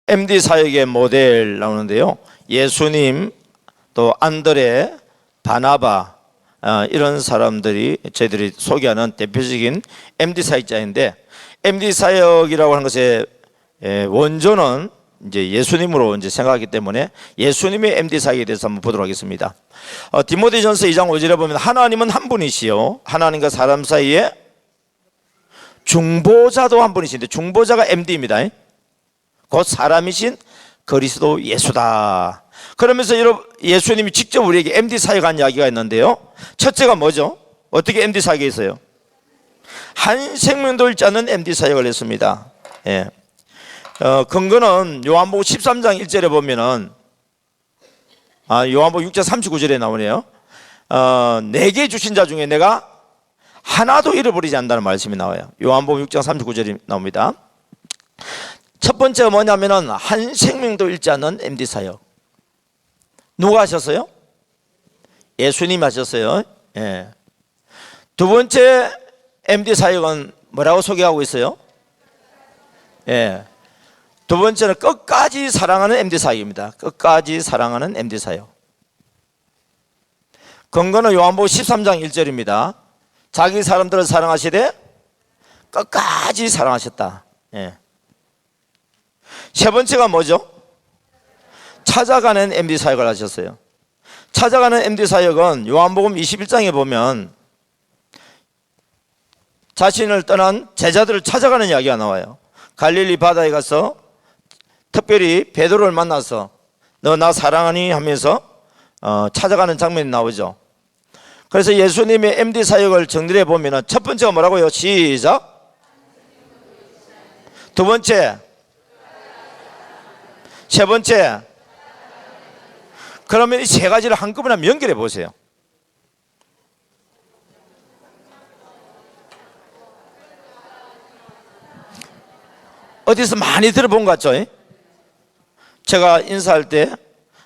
MD 사역의 모델 나오는데요. 예수님, 또 안드레, 바나바, 이런 사람들이 저희들이 소개하는 대표적인 MD 사역자인데, MD 사역이라고 하는 것의 원조는 이제 예수님으로 이제 생각하기 때문에 예수님의 MD 사역에 대해서 한번 보도록 하겠습니다. 디모데전서 2장 5절에 보면 하나님은 한 분이시요 하나님과 사람 사이에 중보자도 한 분이신데, 중보자가 MD입니다. 곧 사람이신 그리스도 예수다. 그러면서 예수님이 직접 우리에게 MD 사역한 이야기가 있는데요. 첫째가 뭐죠? 어떻게 MD 사역이 있어요? 한 생명도 잃지 않는 MD 사역을 했습니다. 예. 근거는 요한복음 13장 1절에 보면은, 요한복음 6장 39절에 나오네요. 내게 주신 자 중에 내가 하나도 잃어버리지 않는다는 말씀이 나와요. 요한복음 6장 39절이 나옵니다. 첫 번째가 뭐냐면은 한 생명도 잃지 않는 MD 사역. 누가 하셨어요? 예수님이 하셨어요. 예. 두 번째 MD 사역은 뭐라고 소개하고 있어요? 예. 두 번째는 끝까지 사랑하는 MD 사역입니다. 끝까지 사랑하는 MD 사역. 근거는 요한복음 13장 1절입니다. 자기 사람들을 사랑하시되 끝까지 사랑하셨다. 예. 세 번째가 뭐죠? 찾아가는 MD 사역을 하셨어요. 찾아가는 MD 사역은 요한복음 21장에 보면 자신을 떠난 제자들을 찾아가는 이야기가 나와요. 갈릴리 바다에 가서 특별히 베드로를 만나서 너 나 사랑하니 하면서 찾아가는 장면이 나오죠. 그래서 예수님의 MD 사역을 정리해 보면 첫 번째가 뭐라고요? 시작. 두 번째, 세 번째. 그러면 이 세 가지를 한꺼번에 한번 연결해 보세요. 어디서 많이 들어본 것 같죠? 제가 인사할 때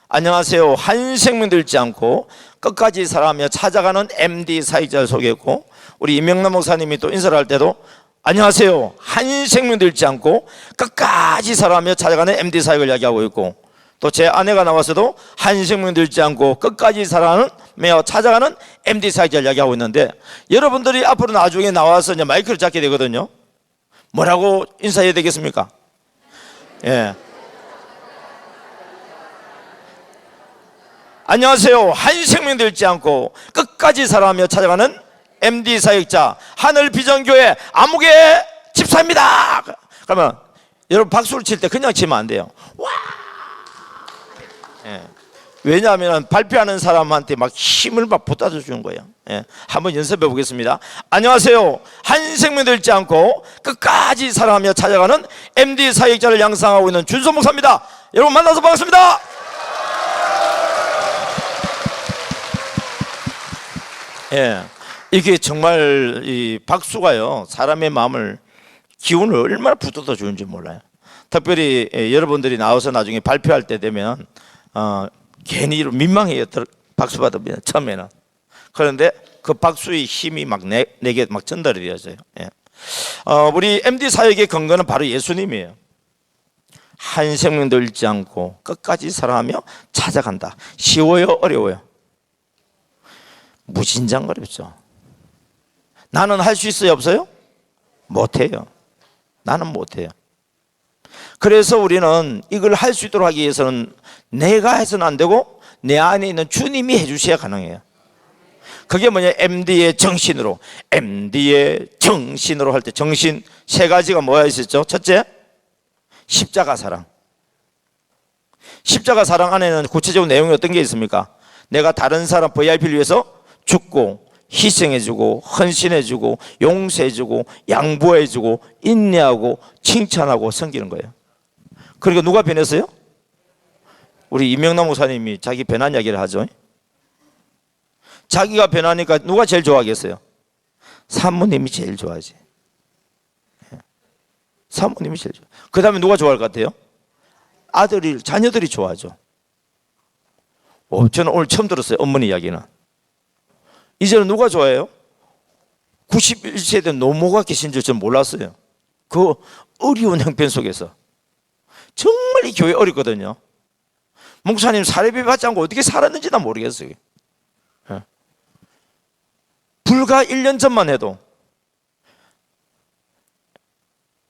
안녕하세요, 한 생명도 잃지 않고 끝까지 사랑하며 찾아가는 MD 사역자를 소개했고, 우리 임명남 목사님이 또 인사를 할 때도 안녕하세요, 한 생명도 잃지 않고 끝까지 사랑하며 찾아가는 MD 사역을 이야기하고 있고, 또 제 아내가 나와서도 한 생명도 잃지 않고 끝까지 사랑하며 찾아가는 MD 사역자를 이야기하고 있는데, 여러분들이 앞으로 나중에 나와서 이제 마이크를 잡게 되거든요. 뭐라고 인사해야 되겠습니까? 예. 안녕하세요, 한 생명도 잃지 않고 끝까지 사랑하며 찾아가는 MD 사역자 하늘비전교회 아무개 집사입니다. 그러면 여러분 박수를 칠 때 그냥 치면 안 돼요. 와! 예. 왜냐하면 발표하는 사람한테 막 힘을 막 쏟아져 주는 거예요. 예. 한번 연습해 보겠습니다. 안녕하세요, 한 생명도 잃지 않고 끝까지 사랑하며 찾아가는 MD 사역자를 양성하고 있는 준소 목사입니다. 여러분 만나서 반갑습니다. 예. 이게 정말 이 박수가요, 사람의 마음을, 기운을 얼마나 붙들어 주는지 몰라요. 특별히 여러분들이 나와서 나중에 발표할 때 되면 괜히 민망해요. 박수 받으면 처음에는. 그런데 그 박수의 힘이 막 내게 막 전달이 되어져요. 예. 우리 MD 사역의 근거는 바로 예수님이에요. 한 생명도 잃지 않고 끝까지 사랑하며 찾아간다. 쉬워요? 어려워요? 무진장 어렵죠. 나는 할 수 있어요? 없어요? 못해요. 나는 못해요. 그래서 우리는 이걸 할 수 있도록 하기 위해서는 내가 해서는 안 되고 내 안에 있는 주님이 해주셔야 가능해요. 그게 뭐냐? MD의 정신으로, MD의 정신으로 할 때 정신 세 가지가 뭐가 있었죠? 첫째, 십자가 사랑. 십자가 사랑 안에는 구체적인 내용이 어떤 게 있습니까? 내가 다른 사람 VIP를 위해서 죽고 희생해주고 헌신해주고 용서해주고 양보해주고 인내하고 칭찬하고 섬기는 거예요. 그러니까 누가 변했어요? 우리 임명남 목사님이 자기 변한 이야기를 하죠. 자기가 변하니까 누가 제일 좋아하겠어요? 사모님이 제일 좋아하지. 사모님이 제일 좋아. 그 다음에 누가 좋아할 것 같아요? 아들이, 자녀들이 좋아하죠. 저는 오늘 처음 들었어요, 어머니 이야기는. 이제는 누가 좋아해요? 91세대 노모가 계신 줄 저는 몰랐어요. 그 어려운 형편 속에서 정말 이 교회 어렵거든요. 목사님 사례비 받지 않고 어떻게 살았는지 난 모르겠어요. 불과 1년 전만 해도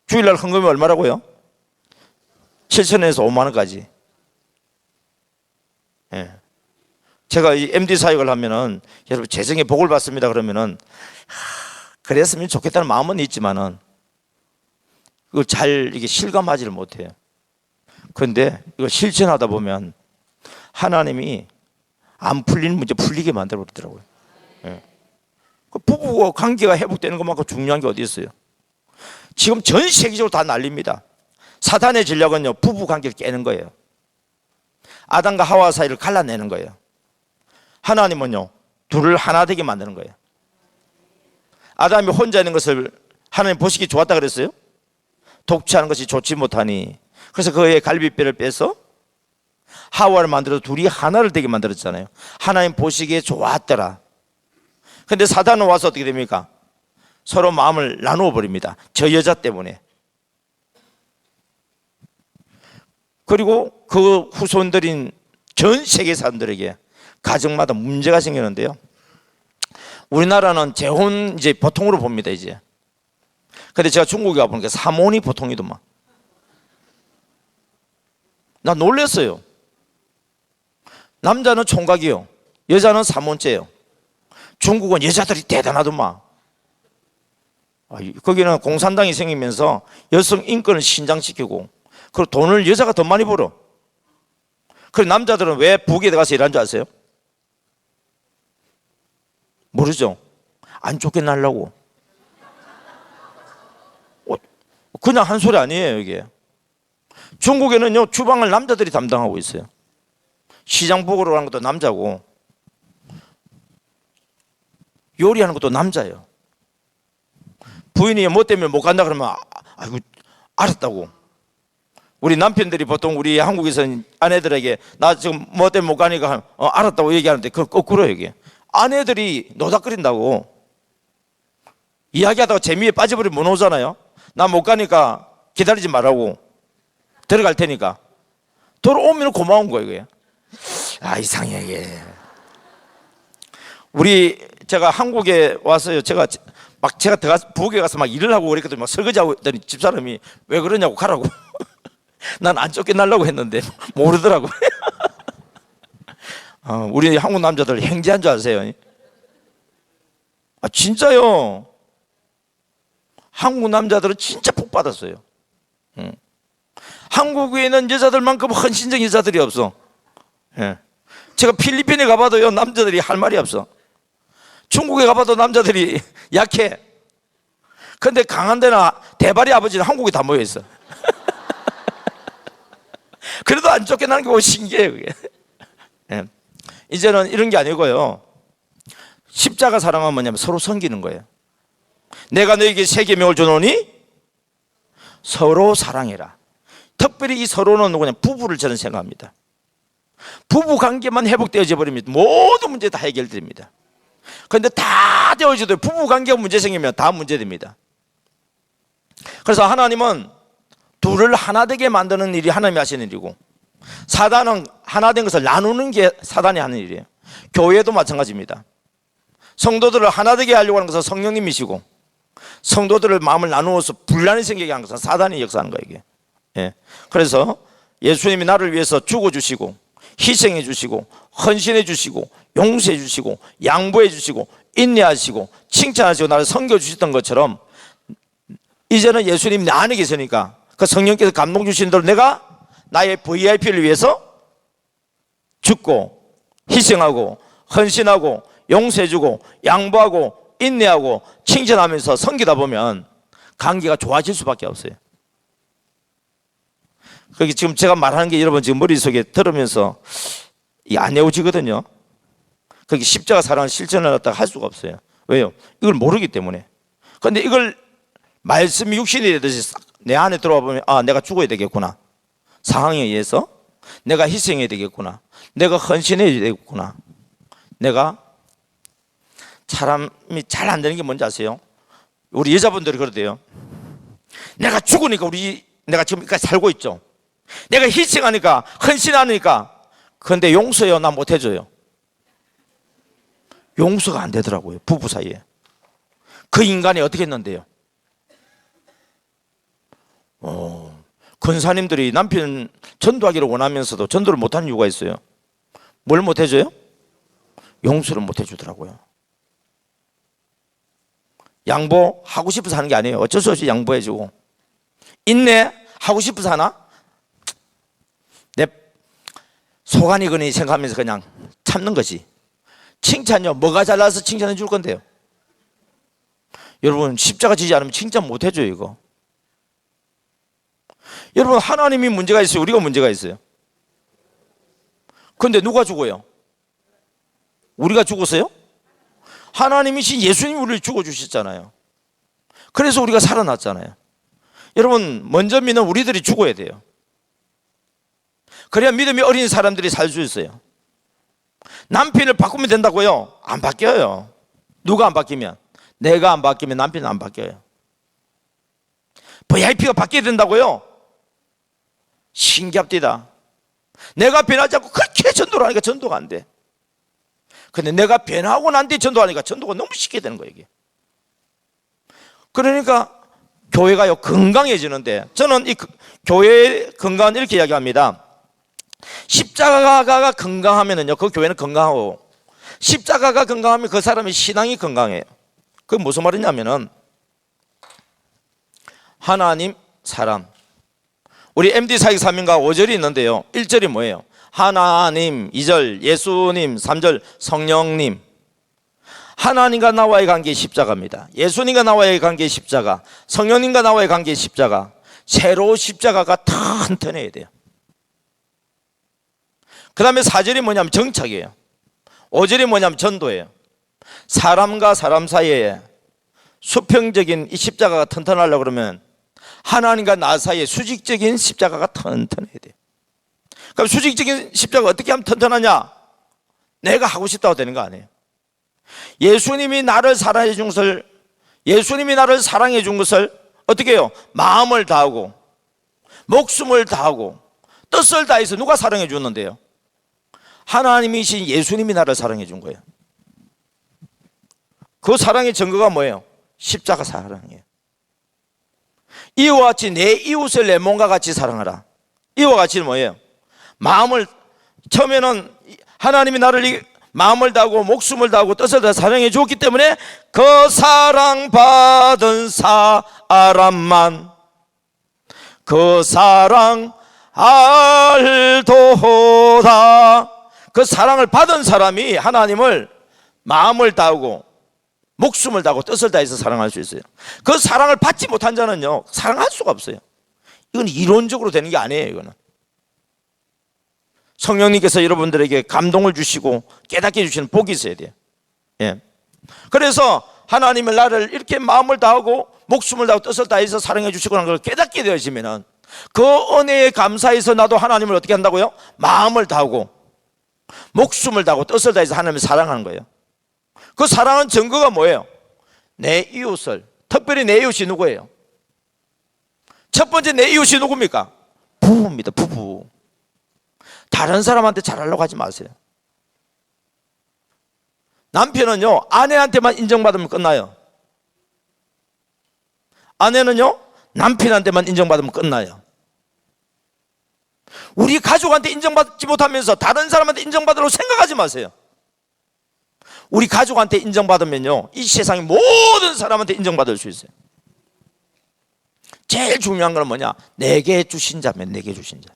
주일날 헌금이 얼마라고요? 7,000원에서 5만 원까지. 제가 이 MD 사역을 하면은 여러분 재정에 복을 받습니다 그러면은 그랬으면 좋겠다는 마음은 있지만은 그걸 잘 이게 실감하지를 못해요. 그런데 이걸 실천하다 보면 하나님이 안 풀리는 문제 풀리게 만들어 버리더라고요. 그 부부와 관계가 회복되는 것만큼 중요한 게 어디 있어요? 지금 전 세계적으로 다 난립니다. 사탄의 전략은요, 부부 관계를 깨는 거예요. 아담과 하와 사이를 갈라내는 거예요. 하나님은요, 둘을 하나 되게 만드는 거예요. 아담이 혼자 있는 것을 하나님 보시기 좋았다 그랬어요? 독취하는 것이 좋지 못하니, 그래서 그의 갈비뼈를 빼서 하와를 만들어서 둘이 하나를 되게 만들었잖아요. 하나님 보시기에 좋았더라. 근데 사단은 와서 어떻게 됩니까? 서로 마음을 나누어 버립니다. 저 여자 때문에. 그리고 그 후손들인 전 세계 사람들에게 가정마다 문제가 생기는데요. 우리나라는 재혼 이제 보통으로 봅니다, 이제. 근데 제가 중국에 가보니까 사모니 보통이더만. 나 놀랐어요. 남자는 총각이요, 여자는 사모째요. 중국은 여자들이 대단하더만. 거기는 공산당이 생기면서 여성 인권을 신장시키고, 그리고 돈을 여자가 더 많이 벌어. 그리고 남자들은 왜 북에 가서 일하는 줄 아세요? 모르죠? 안 쫓겨나려고. 그냥 한 소리 아니에요, 이게. 중국에는요, 주방을 남자들이 담당하고 있어요. 시장 보러 가는 것도 남자고, 요리하는 것도 남자예요. 부인이 뭐 때문에 못 간다 그러면 아이고 알았다고. 우리 남편들이 보통 우리 한국에서는 아내들에게 나 지금 뭐 때문에 못 가니까 알았다고 얘기하는데 그걸 거꾸로 얘기해. 아내들이 노닥거린다고. 이야기하다가 재미에 빠져버리면 못 오잖아요. 나 못 가니까 기다리지 말라고, 들어갈 테니까. 들어오면 고마운 거예요, 이게. 아, 이상해 이게. 제가 한국에 와서요, 제가 북에 가서 막 일을 하고 그랬거든요. 막 설거지하고 했더니 집사람이 왜 그러냐고 가라고. 난 안 쫓겨나려고 했는데 모르더라고. 우리 한국 남자들 행제한 줄 아세요? 진짜요. 한국 남자들은 진짜 복 받았어요. 한국에 있는 여자들만큼 헌신적인 여자들이 없어. 제가 필리핀에 가봐도요, 남자들이 할 말이 없어. 중국에 가봐도 남자들이 약해. 근데 강한 데나 대발이 아버지는 한국에 다 모여 있어. 그래도 안 쫓겨나는 게 신기해요, 그게. 이제는 이런 게 아니고요, 십자가 사랑은 뭐냐면 서로 섬기는 거예요. 내가 너에게 새 계명을 주노니 서로 사랑해라. 특별히 이 서로는 누구냐, 부부를 저는 생각합니다. 부부 관계만 회복되어져 버리면 모든 문제 다 해결됩니다. 그런데 다 되어져도 부부 관계가 문제 생기면 다 문제됩니다. 그래서 하나님은 둘을 하나 되게 만드는 일이 하나님이 하시는 일이고, 사단은 하나 된 것을 나누는 게 사단이 하는 일이에요. 교회도 마찬가지입니다. 성도들을 하나 되게 하려고 하는 것은 성령님이시고, 성도들을 마음을 나누어서 분란이 생기게 하는 것은 사단이 역사하는 거예요, 이게. 그래서 예수님이 나를 위해서 죽어주시고 희생해 주시고 헌신해 주시고 용서해 주시고 양보해 주시고 인내하시고 칭찬하시고 나를 섬겨 주셨던 것처럼, 이제는 예수님이 내 안에 계시니까 그 성령께서 감동 주시는 대로 내가 나의 VIP를 위해서 죽고 희생하고 헌신하고 용서해 주고 양보하고 인내하고 칭찬하면서 섬기다 보면 관계가 좋아질 수밖에 없어요. 그게 지금 제가 말하는 게 여러분 지금 머릿속에 들으면서 안 외워지거든요. 그게 십자가 사랑을 실천을 했다가 할 수가 없어요. 왜요? 이걸 모르기 때문에. 그런데 이걸 말씀이 육신이 되듯이 내 안에 들어와 보면, 내가 죽어야 되겠구나, 상황에 의해서 내가 희생해야 되겠구나, 내가 헌신해야 되겠구나. 내가 사람이 잘 안 되는 게 뭔지 아세요? 우리 여자분들이 그러대요. 내가 죽으니까 내가 지금까지 살고 있죠. 내가 희생하니까, 헌신하니까. 그런데 용서요, 나 못해줘요. 용서가 안 되더라고요, 부부 사이에. 그 인간이 어떻게 했는데요? 권사님들이 남편 전도하기를 원하면서도 전도를 못하는 이유가 있어요. 뭘 못해줘요? 용서를 못해주더라고요. 양보하고 싶어서 하는 게 아니에요. 어쩔 수 없이 양보해주고. 인내하고 싶어서 하나? 내 속안이거니 생각하면서 그냥 참는 거지. 칭찬요, 뭐가 잘나서 칭찬해 줄 건데요? 여러분, 십자가 지지 않으면 칭찬 못 해줘요, 이거. 여러분, 하나님이 문제가 있어요, 우리가 문제가 있어요? 그런데 누가 죽어요? 우리가 죽었어요? 하나님이신 예수님이 우리를 죽어주셨잖아요. 그래서 우리가 살아났잖아요. 여러분, 먼저 믿는 우리들이 죽어야 돼요. 그래야 믿음이 어린 사람들이 살 수 있어요. 남편을 바꾸면 된다고요? 안 바뀌어요. 누가 안 바뀌면? 내가 안 바뀌면 남편은 안 바뀌어요. VIP가 바뀌어야 된다고요? 신기합니다. 내가 변하지 않고 그렇게 전도를 하니까 전도가 안 돼. 근데 내가 변하고 난 뒤에 전도하니까 전도가 너무 쉽게 되는 거예요, 이게. 그러니까 교회가요, 건강해지는데, 저는 이 교회의 건강은 이렇게 이야기합니다. 십자가가 건강하면은요, 그 교회는 건강하고, 십자가가 건강하면 그 사람의 신앙이 건강해요. 그게 무슨 말이냐면은, 하나님, 사람. 우리 MD 사역 사명가 5절이 있는데요, 1절이 뭐예요? 하나님, 2절 예수님, 3절 성령님. 하나님과 나와의 관계 십자가입니다. 예수님과 나와의 관계 십자가, 성령님과 나와의 관계 십자가. 새로 십자가가 탄탄해야 돼요. 그 다음에 4절이 뭐냐면 정착이에요. 5절이 뭐냐면 전도예요. 사람과 사람 사이에 수평적인 이 십자가가 튼튼하려고 그러면 하나님과 나 사이에 수직적인 십자가가 튼튼해야 돼요. 그럼 수직적인 십자가 어떻게 하면 튼튼하냐? 내가 하고 싶다고 되는 거 아니에요. 예수님이 나를 사랑해 준 것을, 예수님이 나를 사랑해 준 것을 어떻게 해요? 마음을 다하고 목숨을 다하고 뜻을 다해서 누가 사랑해 줬는데요? 하나님이신 예수님이 나를 사랑해 준 거예요. 그 사랑의 증거가 뭐예요? 십자가 사랑이에요. 이와 같이 내 이웃을 내 몸과 같이 사랑하라. 이와 같이는 뭐예요? 마음을, 처음에는 하나님이 나를 마음을 다하고 목숨을 다하고 뜻을 다 사랑해 주었기 때문에 그 사랑받은 사람만 그 사랑 알도다. 그 사랑을 받은 사람이 하나님을 마음을 다하고 목숨을 다하고 뜻을 다해서 사랑할 수 있어요. 그 사랑을 받지 못한 자는요, 사랑할 수가 없어요. 이건 이론적으로 되는 게 아니에요. 이거는 성령님께서 여러분들에게 감동을 주시고 깨닫게 해주시는 복이 있어야 돼요. 예. 그래서 하나님을 나를 이렇게 마음을 다하고 목숨을 다하고 뜻을 다해서 사랑해 주시고 하는 걸 깨닫게 되어지면은 그 은혜에 감사해서 나도 하나님을 어떻게 한다고요? 마음을 다하고 목숨을 다하고 뜻을 다해서 하나님을 사랑하는 거예요. 그 사랑은 증거가 뭐예요? 내 이웃을, 특별히 내 이웃이 누구예요? 첫 번째 내 이웃이 누굽니까? 부부입니다. 부부. 다른 사람한테 잘하려고 하지 마세요. 남편은요, 아내한테만 인정받으면 끝나요. 아내는요, 남편한테만 인정받으면 끝나요. 우리 가족한테 인정받지 못하면서 다른 사람한테 인정받으려고 생각하지 마세요. 우리 가족한테 인정받으면요, 이 세상의 모든 사람한테 인정받을 수 있어요. 제일 중요한 건 뭐냐? 내게 주신 자면 내게 주신 자.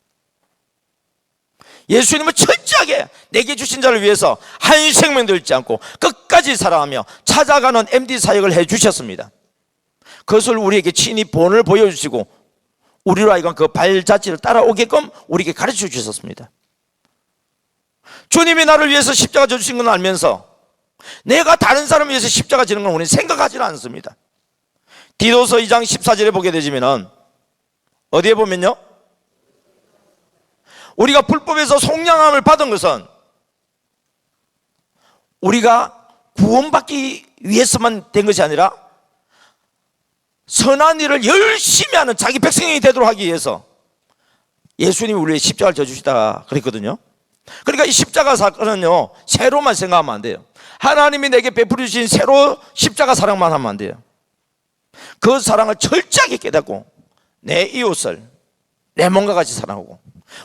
예수님은 철저하게 내게 주신 자를 위해서 한 생명도 잃지 않고 끝까지 사랑하며 찾아가는 MD 사역을 해주셨습니다. 그것을 우리에게 친히 본을 보여주시고 우리로 하여금 그 발자취를 따라오게끔 우리에게 가르쳐 주셨습니다. 주님이 나를 위해서 십자가 져주신 건 알면서 내가 다른 사람을 위해서 십자가 지는 건 우리는 생각하지는 않습니다. 디도서 2장 14절에 보게 되시면은 어디에 보면요, 우리가 불법에서 속량함을 받은 것은 우리가 구원받기 위해서만 된 것이 아니라 선한 일을 열심히 하는 자기 백성이 되도록 하기 위해서 예수님이 우리의 십자가를 져주시다 그랬거든요. 그러니까 이 십자가 사건은요, 새로만 생각하면 안 돼요. 하나님이 내게 베풀어 주신 새로 십자가 사랑만 하면 안 돼요. 그 사랑을 철저하게 깨닫고 내 이웃을 내 몸과 같이 사랑하고,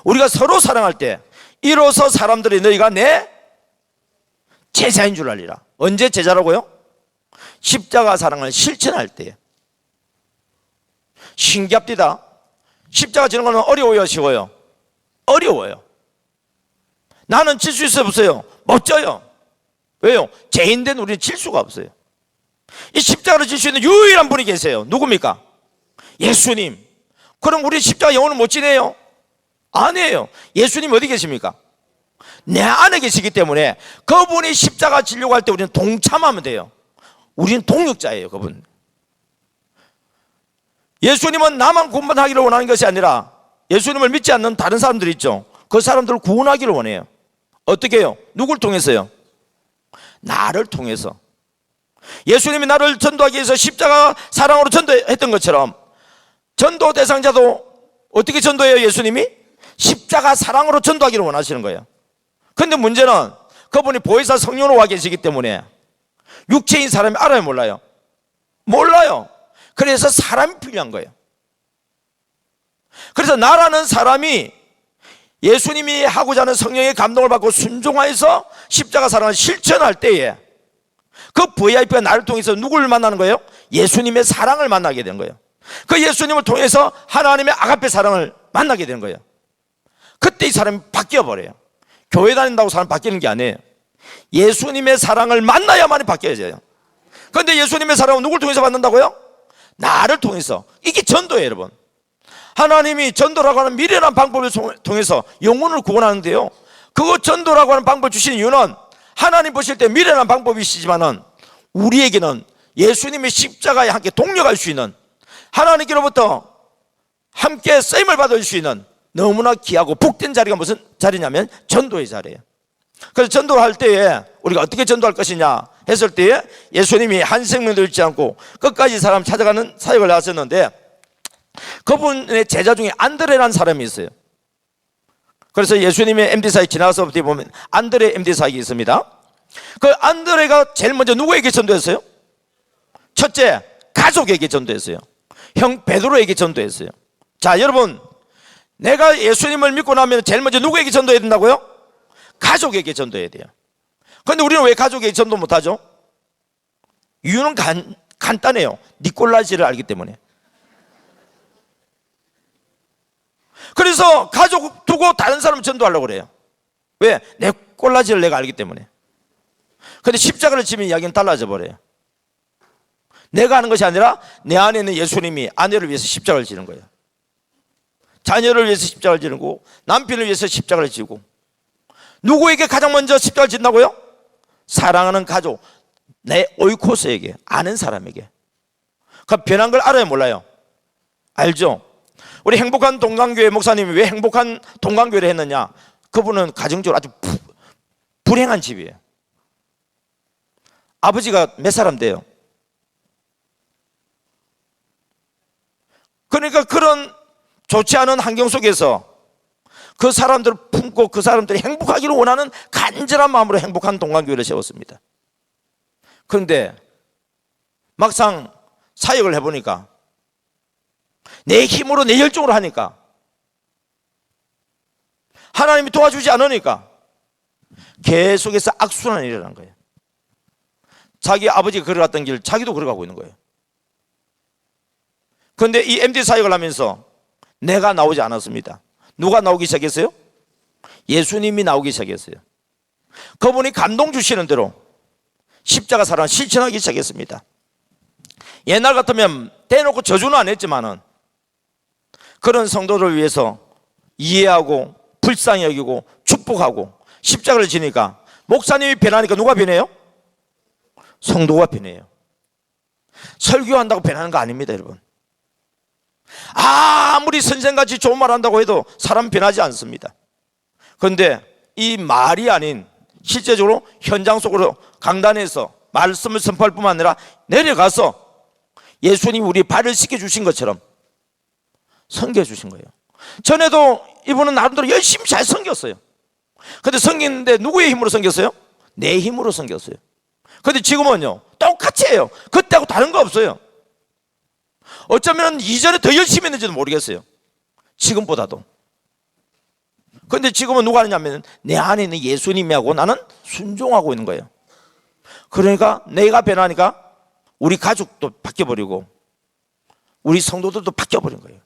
우리가 서로 사랑할 때 이로써 사람들이 너희가 내 제자인 줄 알리라. 언제 제자라고요? 십자가 사랑을 실천할 때에. 신기합니다. 십자가 지는 거는 어려워요, 쉬워요? 어려워요. 나는 질 수 있어요, 없어요? 못 져요. 왜요? 죄인된 우리는 질 수가 없어요. 이 십자가를 질 수 있는 유일한 분이 계세요. 누굽니까? 예수님. 그럼 우리 십자가 영혼을 못 지내요? 아니에요. 예수님 어디 계십니까? 내 안에 계시기 때문에 그분이 십자가 지려고 할 때 우리는 동참하면 돼요. 우리는 동역자예요, 그분. 예수님은 나만 구원하기를 원하는 것이 아니라 예수님을 믿지 않는 다른 사람들이 있죠. 그 사람들을 구원하기를 원해요. 어떻게 해요? 누굴 통해서요? 나를 통해서. 예수님이 나를 전도하기 위해서 십자가 사랑으로 전도했던 것처럼 전도 대상자도 어떻게 전도해요? 예수님이 십자가 사랑으로 전도하기를 원하시는 거예요. 그런데 문제는 그분이 보혜사 성령으로 와 계시기 때문에 육체인 사람이 알아요, 몰라요? 몰라요. 그래서 사람이 필요한 거예요. 그래서 나라는 사람이 예수님이 하고자 하는 성령의 감동을 받고 순종하여서 십자가 사랑을 실천할 때에 그 VIP가 나를 통해서 누구를 만나는 거예요? 예수님의 사랑을 만나게 되는 거예요. 그 예수님을 통해서 하나님의 아가페 사랑을 만나게 되는 거예요. 그때 이 사람이 바뀌어버려요. 교회 다닌다고 사람 바뀌는 게 아니에요. 예수님의 사랑을 만나야만이 바뀌어져요. 그런데 예수님의 사랑은 누굴 통해서 받는다고요? 나를 통해서. 이게 전도예요, 여러분. 하나님이 전도라고 하는 미련한 방법을 통해서 영혼을 구원하는데요, 그거 전도라고 하는 방법을 주신 이유는 하나님 보실 때 미련한 방법이시지만은 우리에게는 예수님의 십자가에 함께 동력할 수 있는, 하나님께로부터 함께 쓰임을 받을 수 있는 너무나 귀하고 복된 자리가 무슨 자리냐면 전도의 자리예요. 그래서 전도를 할 때에 우리가 어떻게 전도할 것이냐 했을 때에 예수님이 한 생명도 잃지 않고 끝까지 사람 찾아가는 사역을 하셨는데, 그분의 제자 중에 안드레라는 사람이 있어요. 그래서 예수님의 MD 사역 지나가서 보면 안드레 MD 사역이 있습니다. 그 안드레가 제일 먼저 누구에게 전도했어요? 첫째, 가족에게 전도했어요. 형 베드로에게 전도했어요. 자, 여러분, 내가 예수님을 믿고 나면 제일 먼저 누구에게 전도해야 된다고요? 가족에게 전도해야 돼요. 그런데 우리는 왜 가족에게 전도 못하죠? 이유는 간단해요. 니콜라지를 알기 때문에. 그래서 가족 두고 다른 사람 전도하려고 그래요. 왜? 내 꼴라지를 내가 알기 때문에. 그런데 십자가를 지면 이야기는 달라져 버려요. 내가 하는 것이 아니라 내 안에 있는 예수님이 아내를 위해서 십자가를 지는 거예요. 자녀를 위해서 십자가를 지는 거고, 남편을 위해서 십자가를 지고. 누구에게 가장 먼저 십자가를 진다고요? 사랑하는 가족, 내 오이코스에게, 아는 사람에게. 그 변한 걸 알아요, 몰라요? 알죠? 우리 행복한 동강교회 목사님이 왜 행복한 동강교회를 했느냐? 그분은 가정적으로 아주 불행한 집이에요. 아버지가 몇 사람 돼요? 그러니까 그런 좋지 않은 환경 속에서 그 사람들을 품고 그 사람들이 행복하기를 원하는 간절한 마음으로 행복한 동강교회를 세웠습니다. 그런데 막상 사역을 해보니까 내 힘으로 내 열정으로 하니까, 하나님이 도와주지 않으니까 계속해서 악순환이 일어난 거예요. 자기 아버지가 걸어갔던 길 자기도 걸어가고 있는 거예요. 그런데 이 MD 사역을 하면서 내가 나오지 않았습니다. 누가 나오기 시작했어요? 예수님이 나오기 시작했어요. 그분이 감동 주시는 대로 십자가 사랑을 실천하기 시작했습니다. 옛날 같으면 대놓고 저주는 안 했지만은 그런 성도를 위해서 이해하고 불쌍히 여기고 축복하고 십자가를 지니까 목사님이 변하니까 누가 변해요? 성도가 변해요. 설교한다고 변하는 거 아닙니다, 여러분. 아무리 선생같이 좋은 말 한다고 해도 사람 변하지 않습니다. 그런데 이 말이 아닌 실제적으로 현장 속으로 강단에서 말씀을 선포할 뿐만 아니라 내려가서 예수님이 우리 발을 씻겨 주신 것처럼 섬겨 주신 거예요. 전에도 이분은 나름대로 열심히 잘 섬겼어요. 근데 섬기는데 누구의 힘으로 섬겼어요? 내 힘으로 섬겼어요. 근데 지금은요 똑같이 해요. 그때하고 다른 거 없어요. 어쩌면 이전에 더 열심히 했는지도 모르겠어요. 지금보다도. 근데 지금은 누가 하느냐면 내 안에 있는 예수님하고 나는 순종하고 있는 거예요. 그러니까 내가 변하니까 우리 가족도 바뀌어버리고 우리 성도들도 바뀌어버린 거예요.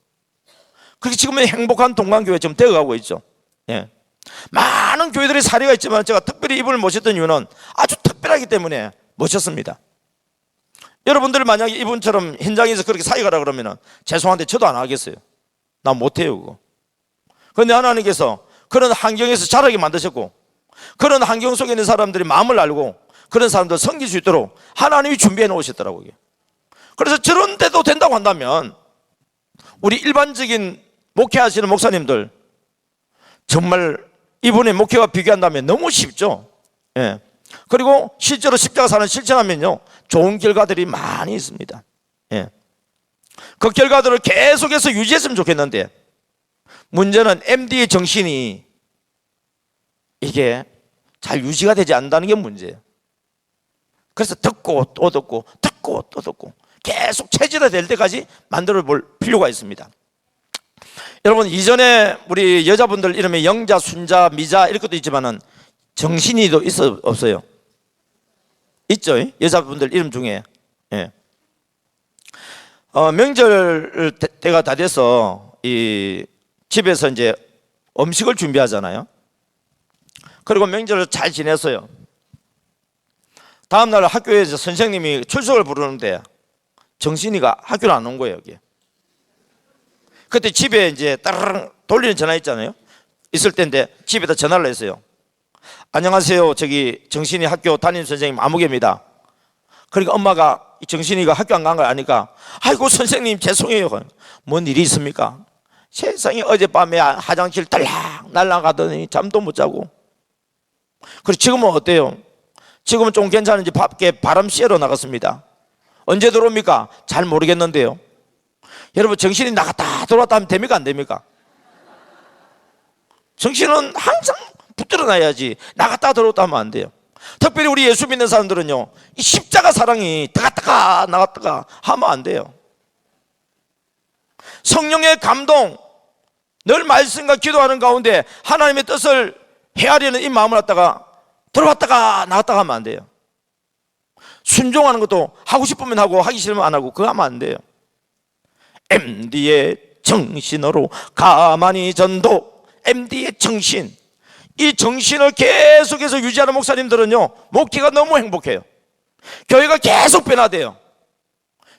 그렇게 지금은 행복한 동강교회 좀 되어가고 있죠. 예. 많은 교회들의 사례가 있지만 제가 특별히 이분을 모셨던 이유는 아주 특별하기 때문에 모셨습니다. 여러분들 만약에 이분처럼 현장에서 그렇게 사역하라 그러면 죄송한데 저도 안 하겠어요. 나 못해요 그거. 그런데 하나님께서 그런 환경에서 자라게 만드셨고 그런 환경 속에 있는 사람들이 마음을 알고 그런 사람들 섬길 수 있도록 하나님이 준비해 놓으셨더라고요. 그래서 저런 데도 된다고 한다면 우리 일반적인 목회하시는 목사님들 정말 이분의 목회와 비교한다면 너무 쉽죠. 예. 그리고 실제로 십자가 사는 실천하면요 좋은 결과들이 많이 있습니다. 예. 그 결과들을 계속해서 유지했으면 좋겠는데 문제는 MD의 정신이 이게 잘 유지가 되지 않는다는 게 문제예요. 그래서 듣고 또 듣고 듣고 또 듣고 계속 체질화될 때까지 만들어 볼 필요가 있습니다. 여러분 이전에 우리 여자분들 이름에 영자, 순자, 미자 이런 것도 있지만은 정신이도 있어 없어요? 있죠. 여자분들 이름 중에. 예. 명절 때가 다 돼서 이 집에서 이제 음식을 준비하잖아요. 그리고 명절을 잘 지냈어요. 다음날 학교에서 선생님이 출석을 부르는데 정신이가 학교를 안 온 거예요. 여기. 그때 집에 이제 따르릉 돌리는 전화 있잖아요. 있을 때인데 집에다 전화를 했어요. 안녕하세요. 저기 정신이 학교 담임 선생님 아무개입니다. 그러니까 엄마가 정신이가 학교 안 간 걸 아니까 아이고 선생님 죄송해요. 뭔 일이 있습니까? 세상에 어젯밤에 화장실 딸랑 날아가더니 잠도 못 자고. 그리고 지금은 어때요? 지금은 좀 괜찮은지 밖에 바람 쐬러 나갔습니다. 언제 들어옵니까? 잘 모르겠는데요. 여러분 정신이 나갔다 들어왔다 하면 됩니까 안 됩니까? 정신은 항상 붙들어 놔야지 나갔다 들어왔다 하면 안 돼요. 특별히 우리 예수 믿는 사람들은요 이 십자가 사랑이 나갔다가 나갔다가 하면 안 돼요. 성령의 감동 늘 말씀과 기도하는 가운데 하나님의 뜻을 헤아리는 이 마음을 갖다가 들어왔다가 나갔다가 하면 안 돼요. 순종하는 것도 하고 싶으면 하고 하기 싫으면 안 하고 그거 하면 안 돼요. MD의 정신으로 가만히 전도. MD의 정신, 이 정신을 계속해서 유지하는 목사님들은요 목회가 너무 행복해요. 교회가 계속 변화돼요.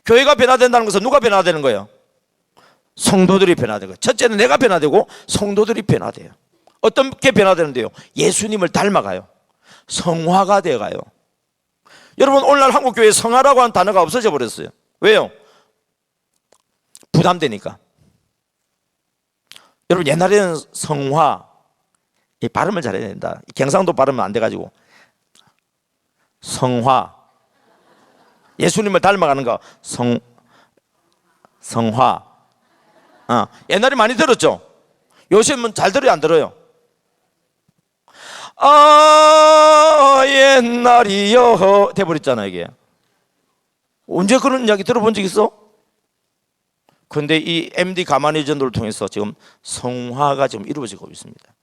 교회가 변화된다는 것은 누가 변화되는 거예요? 성도들이 변화되는 거예요. 첫째는 내가 변화되고 성도들이 변화돼요. 어떻게 변화되는데요? 예수님을 닮아가요. 성화가 되어가요. 여러분 오늘날 한국교회에 성화라고 하는 단어가 없어져 버렸어요. 왜요? 부담되니까. 여러분 옛날에는 성화 이 발음을 잘해야 된다. 경상도 발음은 안 돼가지고 성화 예수님을 닮아가는 거 성화 옛날에 많이 들었죠. 요즘은 잘 들어요 안 들어요? 옛날이여 돼버렸잖아요. 이게 언제 그런 이야기 들어본 적 있어? 그런데 이 MD 가만히 전도를 통해서 지금 성화가 지금 이루어지고 있습니다.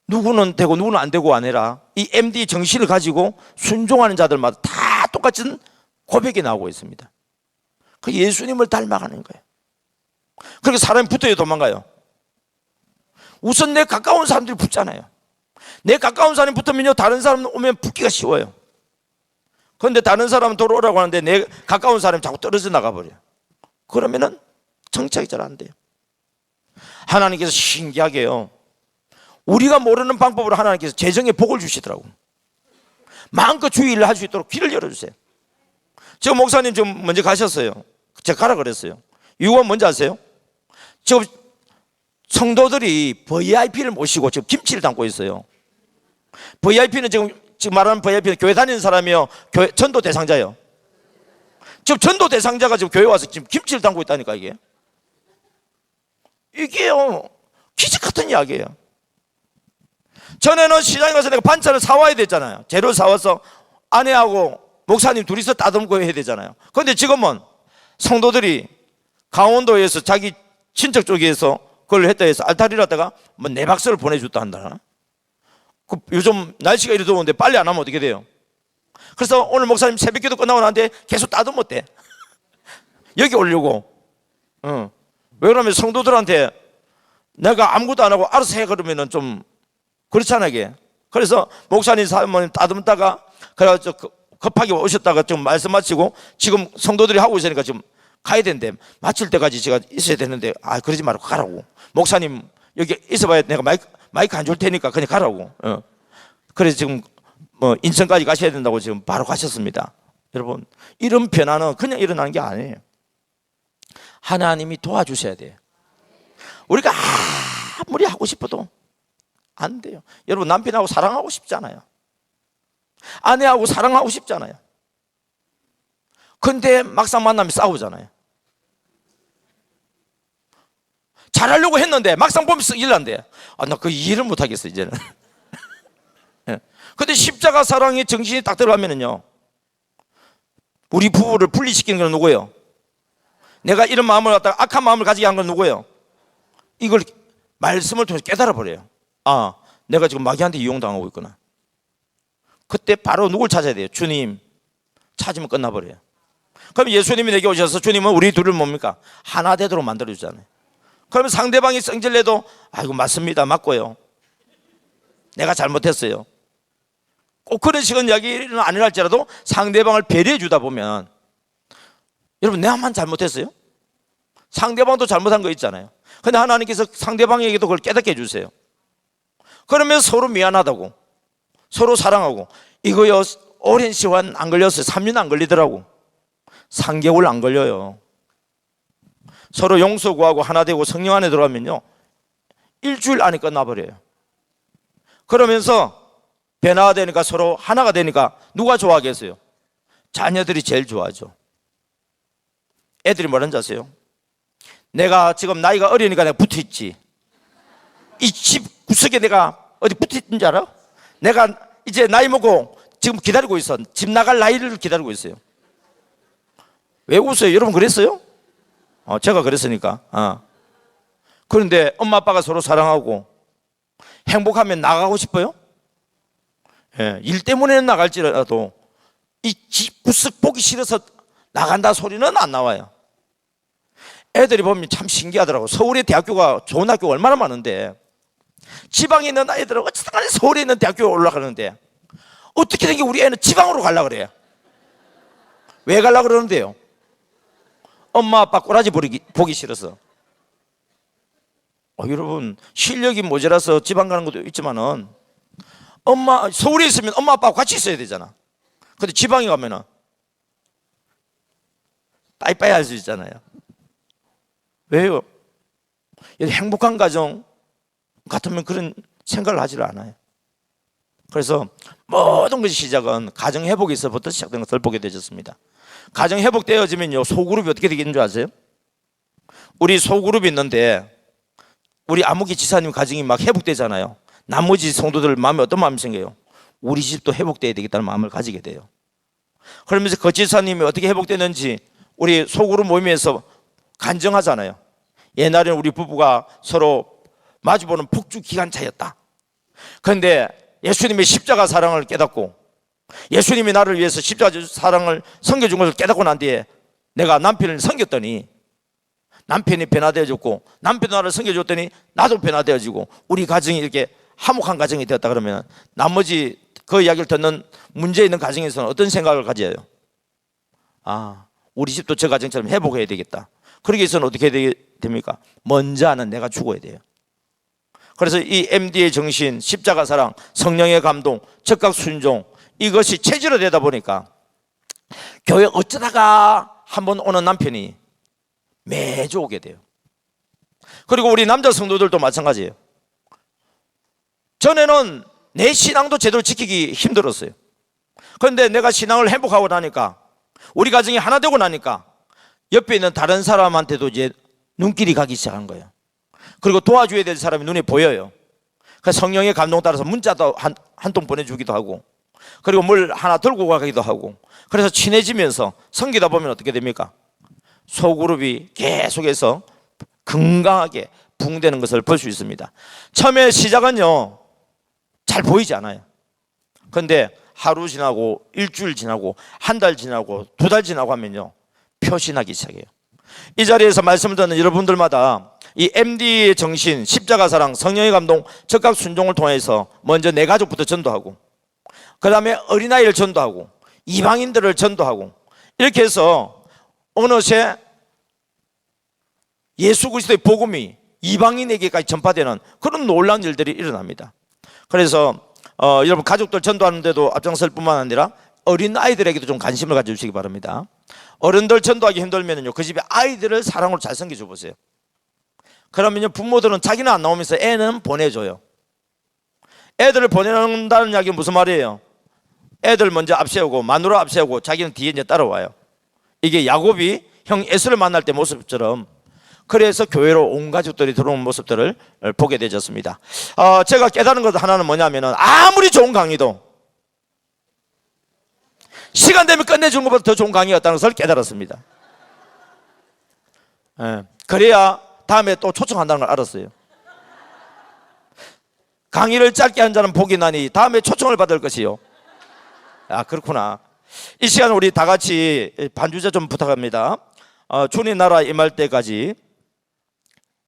누구는 되고 누구는 안 되고 아니라 이 MD 정신을 가지고 순종하는 자들마다 다 똑같은 고백이 나오고 있습니다. 그 예수님을 닮아가는 거예요. 그렇게 사람이 붙어야 도망가요. 우선 내 가까운 사람들이 붙잖아요. 내 가까운 사람이 붙으면요 다른 사람 오면 붙기가 쉬워요. 그런데 다른 사람은 돌아오라고 하는데 내 가까운 사람이 자꾸 떨어져 나가버려요. 그러면은 정착이 잘 안 돼요. 하나님께서 신기하게요 우리가 모르는 방법으로 하나님께서 재정의 복을 주시더라고요. 마음껏 주의 일을 할 수 있도록 길을 열어주세요. 지금 목사님 좀 먼저 가셨어요. 제가 가라 그랬어요. 이유가 뭔지 아세요? 지금 성도들이 VIP를 모시고 지금 김치를 담고 있어요. VIP는 지금 말하는 VIP는 교회 다니는 사람이요 교회 전도 대상자예요. 지금 전도 대상자가 지금 교회 와서 지금 김치를 담고 있다니까. 이게 이게요, 기적 같은 이야기예요. 전에는 시장에 가서 내가 반찬을 사와야 됐잖아요. 재료 사와서 아내하고 목사님 둘이서 따듬고 해야 되잖아요. 그런데 지금은 성도들이 강원도에서 자기 친척 쪽에서 그걸 했다 해서 알타리라다가 뭐 4박스를 보내줬다 한다. 요즘 날씨가 이리 더운데 빨리 안 하면 어떻게 돼요? 그래서 오늘 목사님 새벽기도 끝나고 나는데 계속 따듬었대. 여기 오려고. 왜 그러면 성도들한테 내가 아무것도 안 하고 알아서 해 그러면은 좀 그렇잖아요 이게. 그래서 목사님 사모님 따듬다가 그래가지고 급하게 오셨다가 좀 말씀 마치고 지금 성도들이 하고 있으니까 지금 가야 되는데 마칠 때까지 제가 있어야 되는데 그러지 말고 가라고. 목사님 여기 있어봐야 내가 마이크 안 줄 테니까 그냥 가라고. 그래서 지금 뭐 인천까지 가셔야 된다고 지금 바로 가셨습니다. 여러분, 이런 변화는 그냥 일어나는 게 아니에요. 하나님이 도와주셔야 돼요. 우리가 아무리 하고 싶어도 안 돼요. 여러분, 남편하고 사랑하고 싶잖아요. 아내하고 사랑하고 싶잖아요. 근데 막상 만나면 싸우잖아요. 잘하려고 했는데 막상 보면 일난대. 나 그 이해를 못하겠어 이제는. 근데 십자가 사랑의 정신이 딱 들어가면은요, 우리 부부를 분리시키는 건 누구예요? 내가 이런 마음을 갖다가 악한 마음을 가지게 한 건 누구예요? 이걸 말씀을 통해서 깨달아 버려요. 내가 지금 마귀한테 이용당하고 있구나. 그때 바로 누굴 찾아야 돼요? 주님 찾으면 끝나버려요. 그럼 예수님이 내게 오셔서, 주님은 우리 둘을 뭡니까? 하나 되도록 만들어주잖아요. 그러면 상대방이 성질내도 이거 맞습니다, 맞고요, 내가 잘못했어요. 꼭 그런 식의 이야기는 아니랄지라도 상대방을 배려해 주다 보면, 여러분, 내가만 잘못했어요? 상대방도 잘못한 거 있잖아요. 근데 하나님께서 상대방에게도 그걸 깨닫게 해주세요. 그러면 서로 미안하다고, 서로 사랑하고. 이거요, 오랜 시간 안 걸렸어요. 3년 안 걸리더라고. 3개월 안 걸려요. 서로 용서 구하고 하나 되고 성령 안에 들어가면요, 일주일 안에 끝나버려요. 그러면서 변화가 되니까, 서로 하나가 되니까 누가 좋아하겠어요? 자녀들이 제일 좋아하죠. 애들이 뭐라는지 아세요? 내가 지금 나이가 어리니까 내가 붙어있지. 이 집 구석에 내가 어디 붙어있는 줄 알아? 내가 이제 나이 먹고 지금 기다리고 있어. 집 나갈 나이를 기다리고 있어요. 왜 웃어요? 여러분 그랬어요? 제가 그랬으니까. 그런데 엄마 아빠가 서로 사랑하고 행복하면 나가고 싶어요? 일 때문에 나갈지라도 이 집 구석 보기 싫어서 나간다 소리는 안 나와요. 애들이 보면 참 신기하더라고. 서울에 대학교가, 좋은 학교가 얼마나 많은데, 지방에 있는 아이들은 어쨌든 간에 서울에 있는 대학교에 올라가는데 어떻게 된 게 우리 애는 지방으로 가려고 그래요. 왜 가려고 그러는데요? 엄마 아빠 꼬라지 보기 싫어서. 여러분, 실력이 모자라서 지방 가는 것도 있지만은, 서울에 있으면 엄마 아빠하고 같이 있어야 되잖아. 근데 지방에 가면은 빠이빠이 할 수 있잖아요. 왜요? 행복한 가정 같으면 그런 생각을 하질 않아요. 그래서 모든 것이 시작은 가정 회복에서부터 시작된 것을 보게 되셨습니다. 가정 회복되어지면요, 소그룹이 어떻게 되겠는 줄 아세요? 우리 소그룹이 있는데, 우리 아무개 지사님 가정이 막 회복되잖아요. 나머지 성도들 마음에 어떤 마음이 생겨요? 우리 집도 회복돼야 되겠다는 마음을 가지게 돼요. 그러면서 그 지사님이 어떻게 회복되는지 우리 소그룹 모임에서 간증하잖아요. 옛날에는 우리 부부가 서로 마주보는 폭주 기관차였다. 그런데 예수님의 십자가 사랑을 깨닫고, 예수님이 나를 위해서 십자가 사랑을 섬겨준 것을 깨닫고 난 뒤에 내가 남편을 섬겼더니 남편이 변화되어졌고, 남편도 나를 섬겨줬더니 나도 변화되어지고, 우리 가정이 이렇게 화목한 가정이 되었다. 그러면 나머지 그 이야기를 듣는 문제 있는 가정에서는 어떤 생각을 가져요? 우리 집도 저 가정처럼 회복해야 되겠다. 그러기 위해서는 어떻게 해야 됩니까? 먼저 하는 내가 죽어야 돼요. 그래서 이 MD의 정신, 십자가 사랑, 성령의 감동, 적각 순종, 이것이 체질화되다 보니까 교회 어쩌다가 한번 오는 남편이 매주 오게 돼요. 그리고 우리 남자 성도들도 마찬가지예요. 전에는 내 신앙도 제대로 지키기 힘들었어요. 그런데 내가 신앙을 회복하고 나니까, 우리 가정이 하나 되고 나니까 옆에 있는 다른 사람한테도 이제 눈길이 가기 시작한 거예요. 그리고 도와줘야 될 사람이 눈에 보여요. 그래서 성령의 감동 따라서 문자도 한 통 보내주기도 하고, 그리고 뭘 하나 들고 가기도 하고, 그래서 친해지면서 섬기다 보면 어떻게 됩니까? 소그룹이 계속해서 건강하게 부흥되는 것을 볼 수 있습니다. 처음에 시작은요 잘 보이지 않아요. 그런데 하루 지나고 일주일 지나고 한 달 지나고 두 달 지나고 하면요 표시나기 시작해요. 이 자리에서 말씀을 듣는 여러분들마다 이 MD의 정신, 십자가 사랑, 성령의 감동, 적각 순종을 통해서 먼저 내 가족부터 전도하고, 그 다음에 어린아이를 전도하고, 이방인들을 전도하고, 이렇게 해서 어느새 예수 그리스도의 복음이 이방인에게까지 전파되는 그런 놀라운 일들이 일어납니다. 그래서 여러분 가족들 전도하는데도 앞장설 뿐만 아니라 어린아이들에게도 좀 관심을 가져주시기 바랍니다. 어른들 전도하기 힘들면요 그 집에 아이들을 사랑으로 잘 섬겨줘 보세요. 그러면요 부모들은 자기는 안 나오면서 애는 보내줘요. 애들을 보낸다는 이야기는 무슨 말이에요? 애들 먼저 앞세우고 마누라 앞세우고 자기는 뒤에 이제 따라와요. 이게 야곱이 형 에서를 만날 때 모습처럼, 그래서 교회로 온 가족들이 들어오는 모습들을 보게 되졌습니다. 제가 깨달은 것 하나는 뭐냐면은 아무리 좋은 강의도 시간 되면 끝내주는 것보다 더 좋은 강의였다는 것을 깨달았습니다. 그래야 다음에 또 초청한다는 걸 알았어요. 강의를 짧게 한 자는 복이 나니 다음에 초청을 받을 것이요. 아, 그렇구나. 이 시간 우리 다 같이 반주자 좀 부탁합니다. 주님 나라 임할 때까지